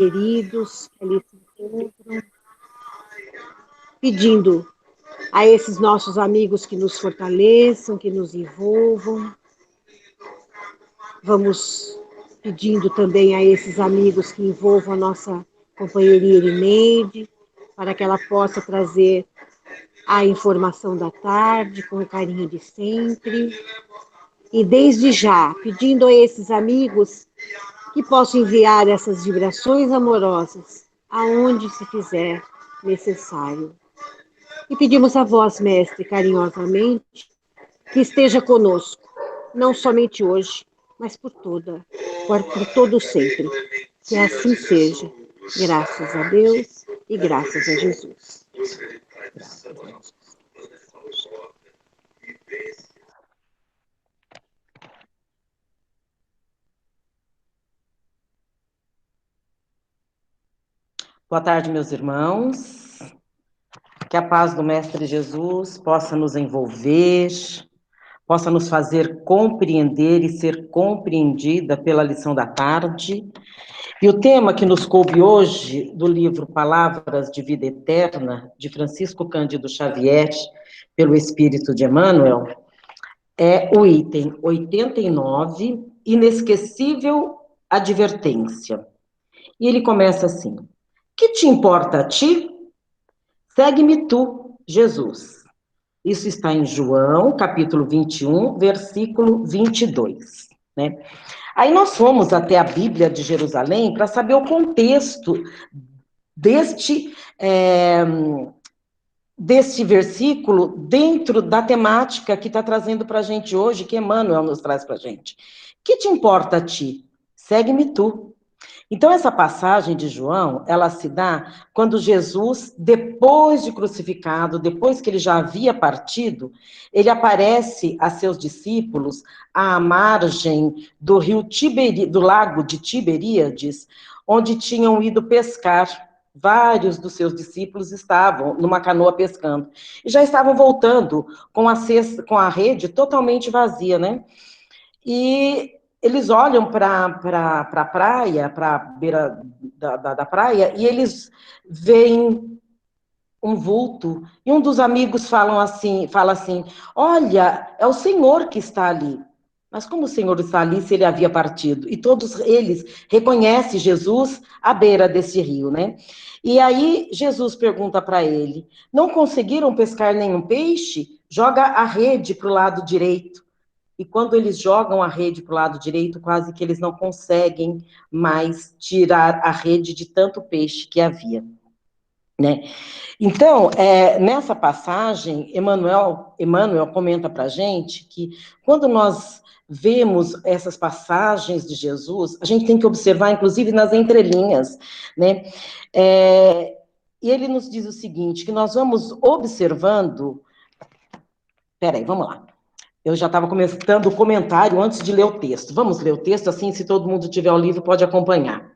queridos que ali se encontram, pedindo a esses nossos amigos que nos fortaleçam, que nos envolvam. Vamos pedindo também a esses amigos que envolvam a nossa companheira Irineide, para que ela possa trazer a informação da tarde, com o carinho de sempre. E desde já, pedindo a esses amigos que possam enviar essas vibrações amorosas aonde se fizer necessário. E pedimos a vós, mestre, carinhosamente, que esteja conosco, não somente hoje, mas por todo sempre. Que assim seja. Graças a Deus e graças a Jesus. Graças a Deus. Boa tarde, meus irmãos. Que a paz do Mestre Jesus possa nos envolver, possa nos fazer compreender e ser compreendida pela lição da tarde. E o tema que nos coube hoje, do livro Palavras de Vida Eterna, de Francisco Cândido Xavier, pelo Espírito de Emmanuel, é o item 89, Inesquecível Advertência. E ele começa assim: que te importa a ti? Segue-me tu, Jesus. Isso está em João, capítulo 21, versículo 22, né? Aí nós fomos até a Bíblia de Jerusalém para saber o contexto deste versículo dentro da temática que está trazendo para a gente hoje, que Emmanuel nos traz para a gente. Que te importa a ti? Segue-me tu. Então, essa passagem de João, ela se dá quando Jesus, depois de crucificado, depois que ele já havia partido, ele aparece a seus discípulos à margem do rio do lago de Tiberíades, onde tinham ido pescar. Vários dos seus discípulos estavam numa canoa pescando. E já estavam voltando com a rede totalmente vazia, né? E eles olham para a praia, para a beira da praia, e eles veem um vulto. E um dos amigos fala assim, olha, é o Senhor que está ali. Mas como o Senhor está ali se ele havia partido? E todos eles reconhecem Jesus à beira desse rio, né? E aí Jesus pergunta para ele, não conseguiram pescar nenhum peixe? Joga a rede para o lado direito. E quando eles jogam a rede para o lado direito, quase que eles não conseguem mais tirar a rede de tanto peixe que havia, né? Então, nessa passagem, Emmanuel comenta para a gente que quando nós vemos essas passagens de Jesus, a gente tem que observar, inclusive, nas entrelinhas, né? E ele nos diz o seguinte, que nós vamos observando... Peraí, vamos lá. Eu já estava começando o comentário antes de ler o texto. Vamos ler o texto, assim, se todo mundo tiver o livro, pode acompanhar.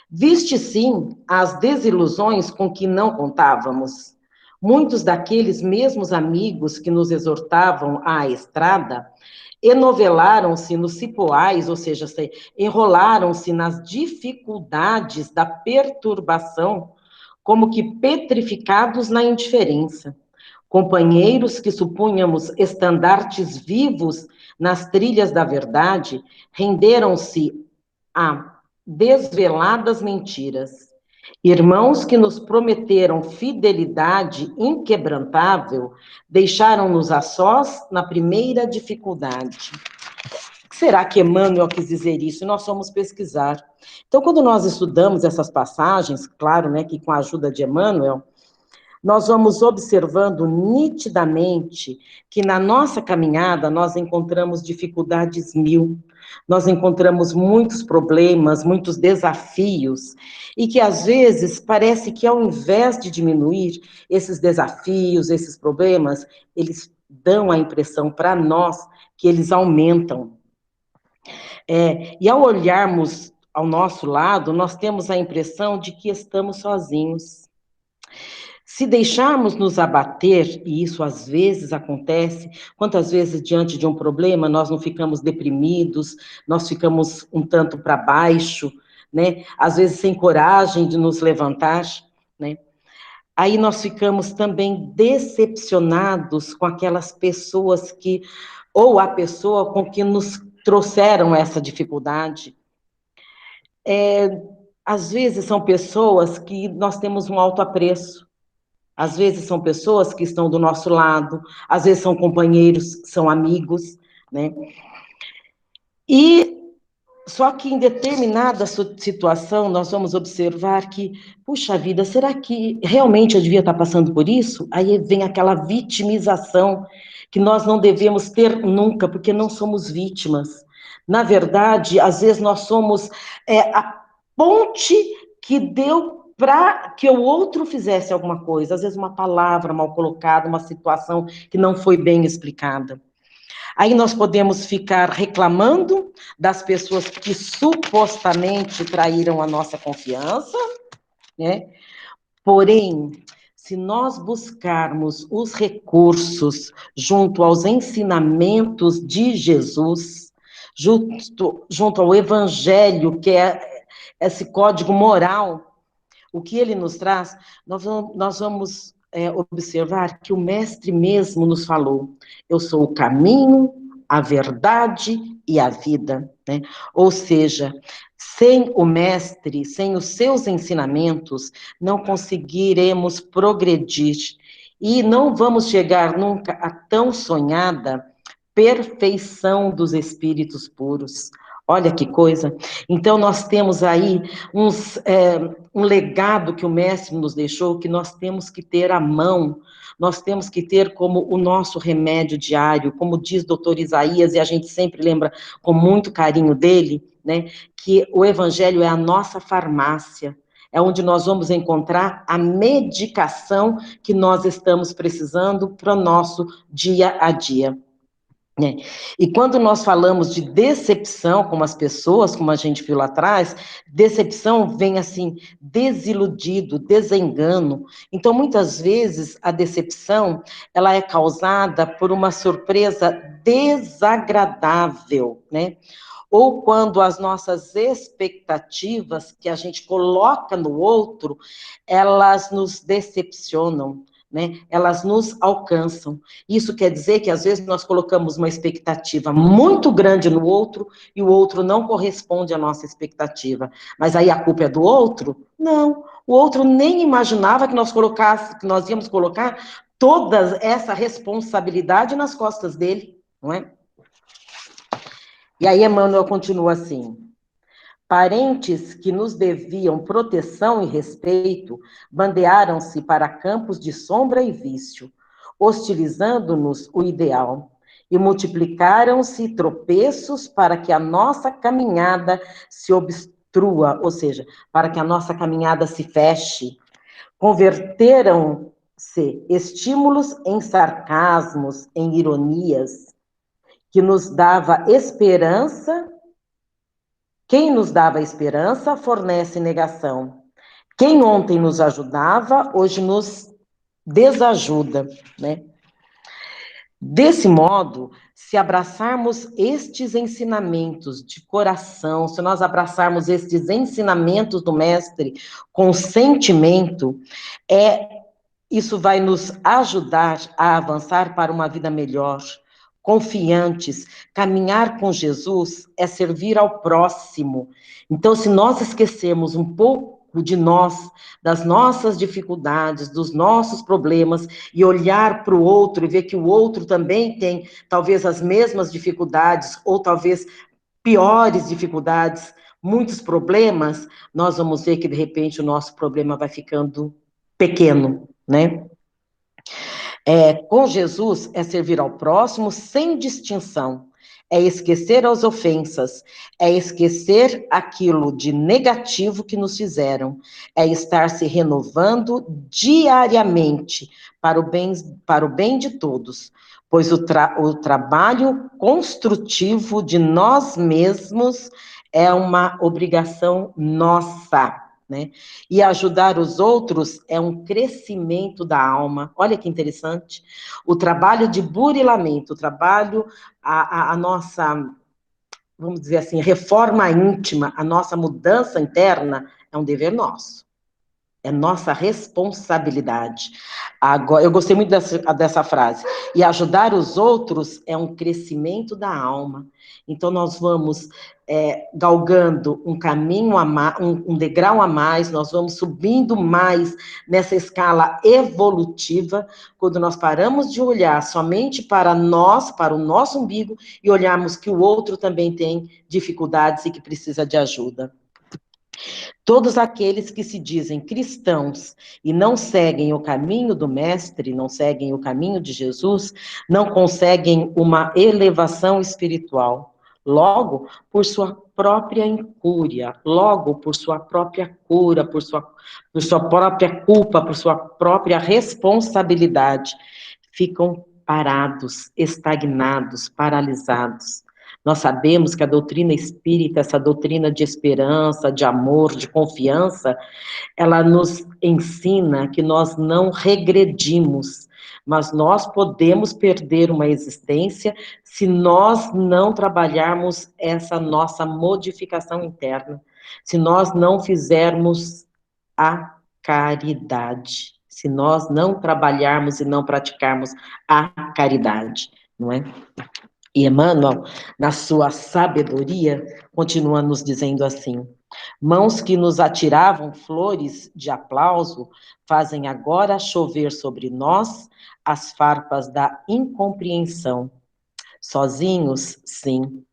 Viste, sim, as desilusões com que não contávamos. Muitos daqueles mesmos amigos que nos exortavam à estrada, enovelaram-se nos cipoais, ou seja, enrolaram-se nas dificuldades da perturbação, como que petrificados na indiferença. Companheiros que supunhamos estandartes vivos nas trilhas da verdade, renderam-se a desveladas mentiras. Irmãos que nos prometeram fidelidade inquebrantável, deixaram-nos a sós na primeira dificuldade. Será que Emmanuel quis dizer isso? Nós fomos pesquisar. Então, quando nós estudamos essas passagens, claro, né, que com a ajuda de Emmanuel, nós vamos observando nitidamente que na nossa caminhada nós encontramos dificuldades mil, nós encontramos muitos problemas, muitos desafios, e que às vezes parece que ao invés de diminuir esses desafios, esses problemas, eles dão a impressão para nós que eles aumentam. E ao olharmos ao nosso lado, nós temos a impressão de que estamos sozinhos. Se deixarmos nos abater, e isso às vezes acontece, quantas vezes diante de um problema nós não ficamos deprimidos, nós ficamos um tanto para baixo, né? Às vezes sem coragem de nos levantar, né? Aí nós ficamos também decepcionados com aquelas pessoas que, ou a pessoa com que nos trouxeram essa dificuldade. Às vezes são pessoas que nós temos um alto apreço, às vezes são pessoas que estão do nosso lado, às vezes são companheiros, são amigos, né? E só que em determinada situação nós vamos observar que, puxa vida, será que realmente eu devia estar passando por isso? Aí vem aquela vitimização que nós não devemos ter nunca, porque não somos vítimas. Na verdade, às vezes nós somos a ponte que deu para que o outro fizesse alguma coisa, às vezes uma palavra mal colocada, uma situação que não foi bem explicada. Aí nós podemos ficar reclamando das pessoas que supostamente traíram a nossa confiança, né? Porém, se nós buscarmos os recursos junto aos ensinamentos de Jesus, junto ao Evangelho, que é esse código moral, o que ele nos traz, nós vamos observar que o Mestre mesmo nos falou: eu sou o caminho, a verdade e a vida, né? Ou seja, sem o Mestre, sem os seus ensinamentos, não conseguiremos progredir e não vamos chegar nunca à tão sonhada perfeição dos espíritos puros. Olha que coisa. Então, nós temos aí um legado que o Mestre nos deixou, que nós temos que ter à mão, nós temos que ter como o nosso remédio diário, como diz doutor Isaías, e a gente sempre lembra com muito carinho dele, né, que o Evangelho é a nossa farmácia, é onde nós vamos encontrar a medicação que nós estamos precisando para o nosso dia a dia. E quando nós falamos de decepção com as pessoas, como a gente viu lá atrás, decepção vem assim, desiludido, desengano. Então, muitas vezes, a decepção, ela é causada por uma surpresa desagradável, né? Ou quando as nossas expectativas que a gente coloca no outro, elas nos decepcionam, né? Elas nos alcançam. Isso quer dizer que às vezes nós colocamos uma expectativa muito grande no outro e o outro não corresponde à nossa expectativa. Mas aí a culpa é do outro? Não. O outro nem imaginava que que nós íamos colocar toda essa responsabilidade nas costas dele, não é? E aí Emmanuel continua assim: parentes que nos deviam proteção e respeito bandearam-se para campos de sombra e vício, hostilizando-nos o ideal, e multiplicaram-se tropeços para que a nossa caminhada se obstrua, ou seja, para que a nossa caminhada se feche. Converteram-se estímulos em sarcasmos, em ironias, que nos dava esperança. Quem nos dava esperança fornece negação. Quem ontem nos ajudava, hoje nos desajuda, né? Desse modo, se abraçarmos estes ensinamentos de coração, se nós abraçarmos estes ensinamentos do Mestre com sentimento, isso vai nos ajudar a avançar para uma vida melhor, confiantes. Caminhar com Jesus é servir ao próximo. Então, se nós esquecermos um pouco de nós, das nossas dificuldades, dos nossos problemas, e olhar para o outro e ver que o outro também tem talvez as mesmas dificuldades, ou talvez piores dificuldades, muitos problemas, nós vamos ver que de repente o nosso problema vai ficando pequeno, né? Com Jesus é servir ao próximo sem distinção, é esquecer as ofensas, é esquecer aquilo de negativo que nos fizeram, é estar se renovando diariamente para o bem de todos, pois o trabalho construtivo de nós mesmos é uma obrigação nossa, né? E ajudar os outros é um crescimento da alma. Olha que interessante. O trabalho de burilamento, o trabalho, a nossa vamos dizer assim, reforma íntima, a nossa mudança interna, é um dever nosso. É nossa responsabilidade. Agora, eu gostei muito dessa frase. E ajudar os outros é um crescimento da alma. Então, nós vamos galgando um caminho, um degrau a mais, nós vamos subindo mais nessa escala evolutiva, quando nós paramos de olhar somente para nós, para o nosso umbigo, e olharmos que o outro também tem dificuldades e que precisa de ajuda. Todos aqueles que se dizem cristãos e não seguem o caminho do Mestre, não seguem o caminho de Jesus, não conseguem uma elevação espiritual. Logo, por sua própria incúria, logo, por sua própria cura, por sua própria culpa, por sua própria responsabilidade, ficam parados, estagnados, paralisados. Nós sabemos que a doutrina espírita, essa doutrina de esperança, de amor, de confiança, ela nos ensina que nós não regredimos, mas nós podemos perder uma existência se nós não trabalharmos essa nossa modificação interna, se nós não fizermos a caridade, se nós não trabalharmos e não praticarmos a caridade, não é? E Emmanuel, na sua sabedoria, continua nos dizendo assim: mãos que nos atiravam flores de aplauso, fazem agora chover sobre nós as farpas da incompreensão. Sozinhos, sim.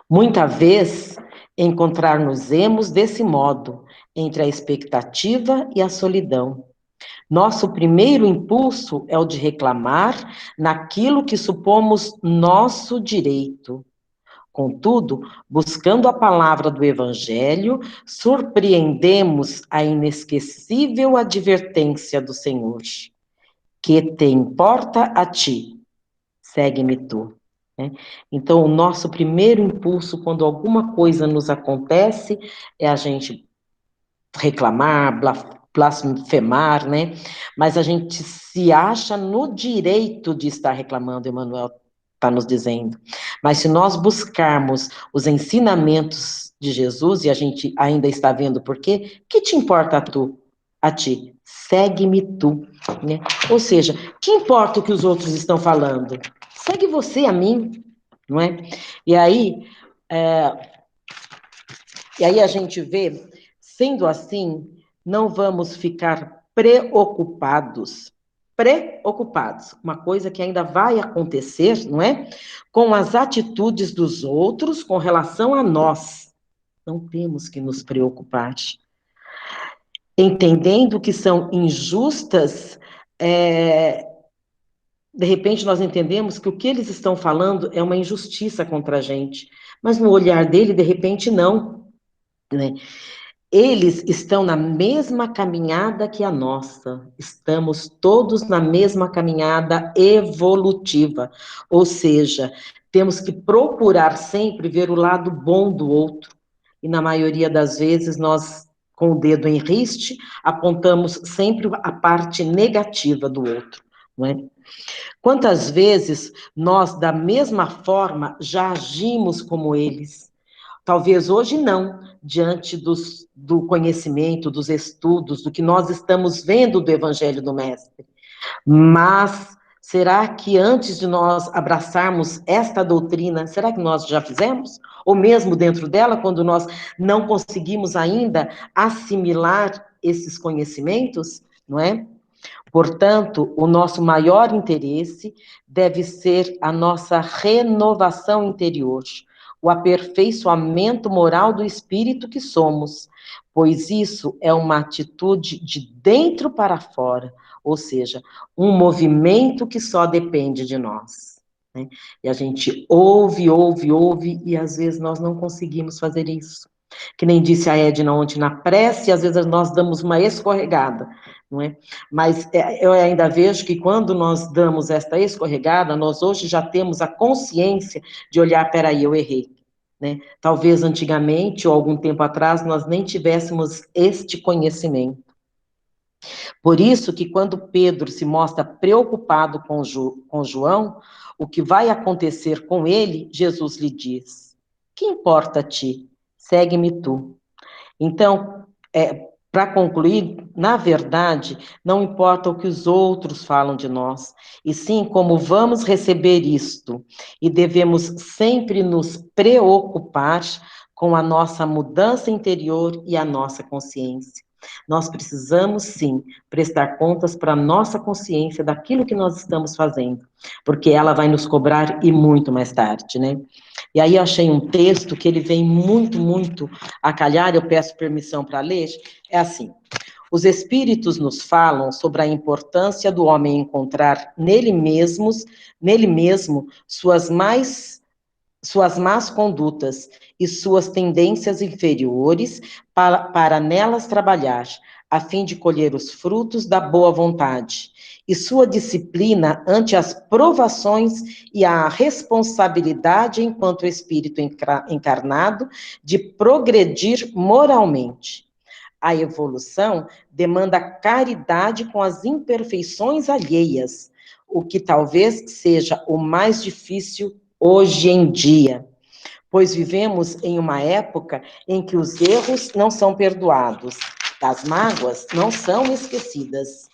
Muita vez encontrar-nos-emos desse modo, entre a expectativa e a solidão. Nosso primeiro impulso é o de reclamar naquilo que supomos nosso direito. Contudo, buscando a palavra do Evangelho, surpreendemos a inesquecível advertência do Senhor. Que te importa a ti? Segue-me tu. Então, o nosso primeiro impulso, quando alguma coisa nos acontece, é a gente reclamar, blasfemar, né? Mas a gente se acha no direito de estar reclamando, Emmanuel está nos dizendo. Mas se nós buscarmos os ensinamentos de Jesus, e a gente ainda está vendo por quê, que te importa a ti? Segue-me tu, né? Ou seja, que importa o que os outros estão falando? Segue você a mim, não é? E aí a gente vê, sendo assim, não vamos ficar preocupados, uma coisa que ainda vai acontecer, não é? Com as atitudes dos outros com relação a nós. Não temos que nos preocupar. Entendendo que são injustas, de repente nós entendemos que o que eles estão falando é uma injustiça contra a gente, mas no olhar dele, de repente, não, né? Eles estão na mesma caminhada que a nossa, estamos todos na mesma caminhada evolutiva, ou seja, temos que procurar sempre ver o lado bom do outro, e na maioria das vezes nós, com o dedo em riste, apontamos sempre a parte negativa do outro, não é? Quantas vezes nós, da mesma forma, já agimos como eles? Talvez hoje não, diante do conhecimento, dos estudos, do que nós estamos vendo do Evangelho do Mestre. Mas será que antes de nós abraçarmos esta doutrina, será que nós já fizemos? Ou mesmo dentro dela, quando nós não conseguimos ainda assimilar esses conhecimentos, não é? Portanto, o nosso maior interesse deve ser a nossa renovação interior, o aperfeiçoamento moral do espírito que somos, pois isso é uma atitude de dentro para fora, ou seja, um movimento que só depende de nós, né? E a gente ouve, e às vezes nós não conseguimos fazer isso. Que nem disse a Edna ontem na prece, às vezes nós damos uma escorregada, não é? Mas eu ainda vejo que quando nós damos esta escorregada, nós hoje já temos a consciência de olhar, peraí, eu errei, né? Talvez antigamente, ou algum tempo atrás, nós nem tivéssemos este conhecimento. Por isso que quando Pedro se mostra preocupado com João, o que vai acontecer com ele, Jesus lhe diz: Que importa a ti? Segue-me tu. Então, para concluir, na verdade, não importa o que os outros falam de nós, e sim como vamos receber isto, e devemos sempre nos preocupar com a nossa mudança interior e a nossa consciência. Nós precisamos, sim, prestar contas para a nossa consciência daquilo que nós estamos fazendo, porque ela vai nos cobrar e muito mais tarde, né? E aí eu achei um texto que ele vem muito, muito a calhar, eu peço permissão para ler, é assim: os espíritos nos falam sobre a importância do homem encontrar nele mesmo, suas más condutas e suas tendências inferiores para nelas trabalhar, a fim de colher os frutos da boa vontade, e sua disciplina ante as provações e a responsabilidade enquanto espírito encarnado de progredir moralmente. A evolução demanda caridade com as imperfeições alheias, o que talvez seja o mais difícil hoje em dia, pois vivemos em uma época em que os erros não são perdoados, as mágoas não são esquecidas.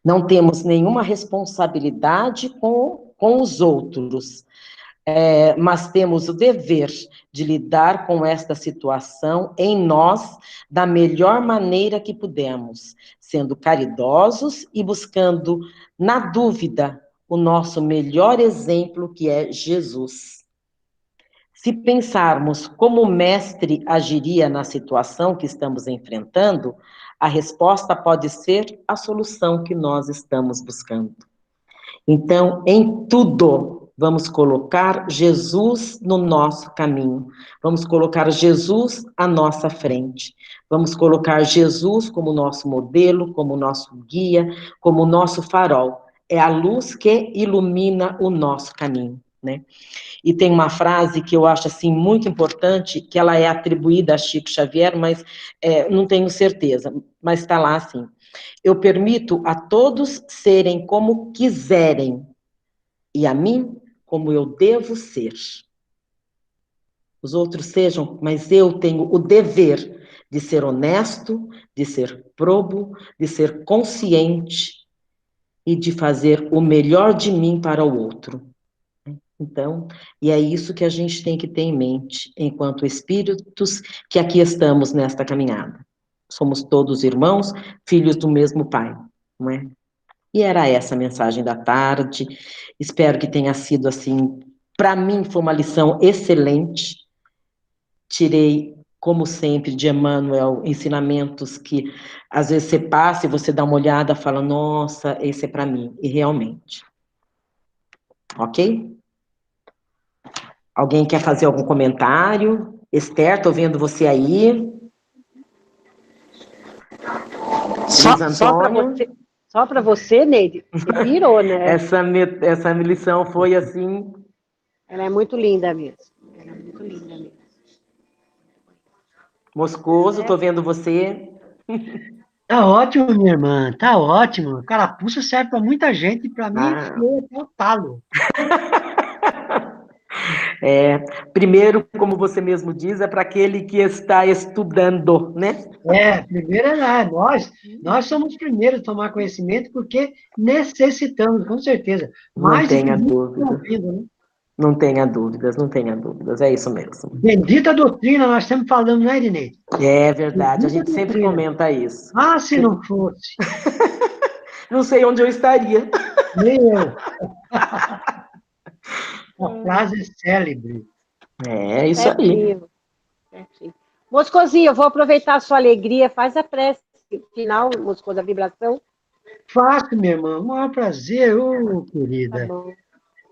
Não temos nenhuma responsabilidade com os outros, mas temos o dever de lidar com esta situação em nós da melhor maneira que pudermos, sendo caridosos e buscando, na dúvida, o nosso melhor exemplo, que é Jesus. Se pensarmos como o mestre agiria na situação que estamos enfrentando, a resposta pode ser a solução que nós estamos buscando. Então, em tudo, vamos colocar Jesus no nosso caminho. Vamos colocar Jesus à nossa frente. Vamos colocar Jesus como nosso modelo, como nosso guia, como nosso farol. É a luz que ilumina o nosso caminho, né? E tem uma frase que eu acho, assim, muito importante, que ela é atribuída a Chico Xavier, mas não tenho certeza, mas está lá assim: eu permito a todos serem como quiserem, e a mim como eu devo ser. Os outros sejam, mas eu tenho o dever de ser honesto, de ser probo, de ser consciente e de fazer o melhor de mim para o outro. Então, e é isso que a gente tem que ter em mente, enquanto espíritos que aqui estamos nesta caminhada. Somos todos irmãos, filhos do mesmo Pai, não é? E era essa a mensagem da tarde. Espero que tenha sido assim. Para mim foi uma lição excelente. Tirei, como sempre, de Emmanuel, ensinamentos que às vezes você passa e você dá uma olhada e fala, nossa, esse é para mim. E realmente. Ok? Alguém quer fazer algum comentário? Esther, tô vendo você aí. Só para você, Neide, você pirou, né? Essa lição foi assim. Ela é muito linda mesmo. Ela é muito linda mesmo. Moscoso, tô vendo você. Tá ótimo, minha irmã, tá ótimo. Carapuça serve para muita gente, para mim foi até o talo. Primeiro, como você mesmo diz, é para aquele que está estudando, né? Primeiro é lá, nós somos os primeiros a tomar conhecimento porque necessitamos, com certeza. Não Mais do que tenha nunca dúvida. ouvindo, né? Não tenha dúvidas, não tenha dúvidas, é isso mesmo. Bendita doutrina, nós estamos falando, não é, Irinei? É verdade, a Bendita gente sempre doutrina. comenta isso. Ah, se não fosse. Não sei onde eu estaria. Nem eu. A frase é célebre. É isso aí. Certinho. Moscozinho, eu vou aproveitar a sua alegria, faz a prece final, Moscoso, da vibração. Faço, minha irmã, o maior prazer, Tá querida. bom.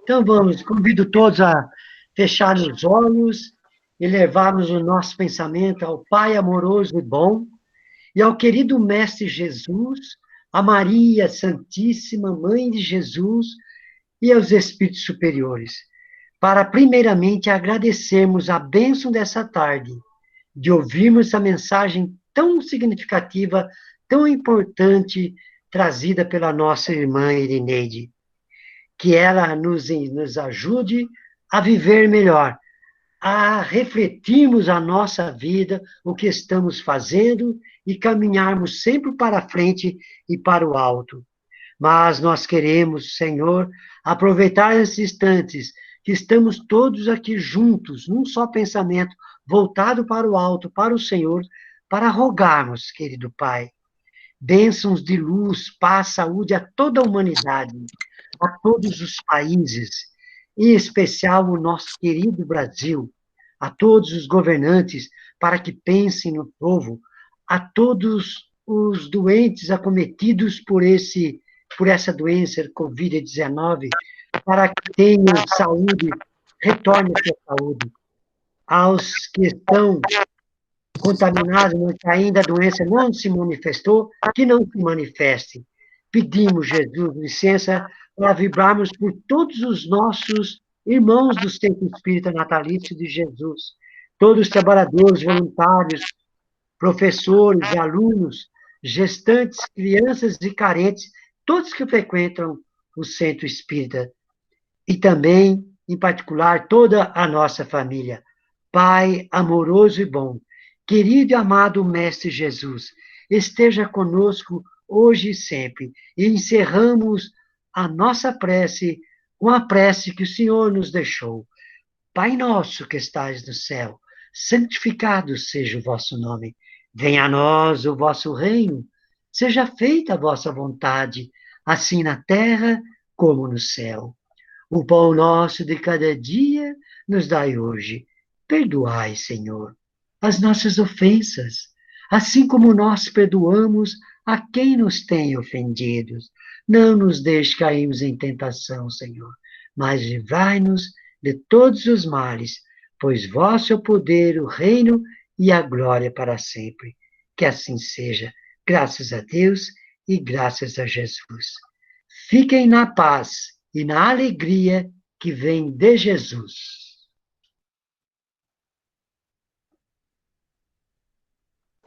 Então vamos, convido todos a fechar os olhos e levarmos o nosso pensamento ao Pai amoroso e bom e ao querido Mestre Jesus, a Maria Santíssima, Mãe de Jesus e aos Espíritos superiores, para primeiramente agradecermos a bênção dessa tarde, de ouvirmos a mensagem tão significativa, tão importante, trazida pela nossa irmã Irineide. Que ela nos ajude a viver melhor, a refletirmos a nossa vida, o que estamos fazendo e caminharmos sempre para frente e para o alto. Mas nós queremos, Senhor, aproveitar esses instantes que estamos todos aqui juntos, num só pensamento, voltado para o alto, para o Senhor, para rogarmos, querido Pai, bênçãos de luz, paz, saúde a toda a humanidade, a todos os países, em especial o nosso querido Brasil, a todos os governantes, para que pensem no povo, a todos os doentes acometidos por essa doença, Covid-19, para que tenham saúde, retorne a sua saúde. Aos que estão contaminados, mas que ainda a doença não se manifestou, que não se manifeste. Pedimos, Jesus, licença para vibrarmos por todos os nossos irmãos do Centro Espírita Natalício de Jesus, todos os trabalhadores, voluntários, professores, alunos, gestantes, crianças e carentes, todos que frequentam o Centro Espírita, e também, em particular, toda a nossa família. Pai amoroso e bom, querido e amado Mestre Jesus, esteja conosco hoje e sempre. E encerramos a nossa prece com a prece que o Senhor nos deixou. Pai nosso que estais no céu, santificado seja o vosso nome. Venha a nós o vosso reino. Seja feita a vossa vontade, assim na terra como no céu. O pão nosso de cada dia nos dai hoje. Perdoai, Senhor, as nossas ofensas, assim como nós perdoamos a quem nos tem ofendido. Não nos deixe cairmos em tentação, Senhor, mas livrai-nos de todos os males, pois vosso é o poder, o reino e a glória para sempre. Que assim seja, graças a Deus e graças a Jesus. Fiquem na paz e na alegria que vem de Jesus.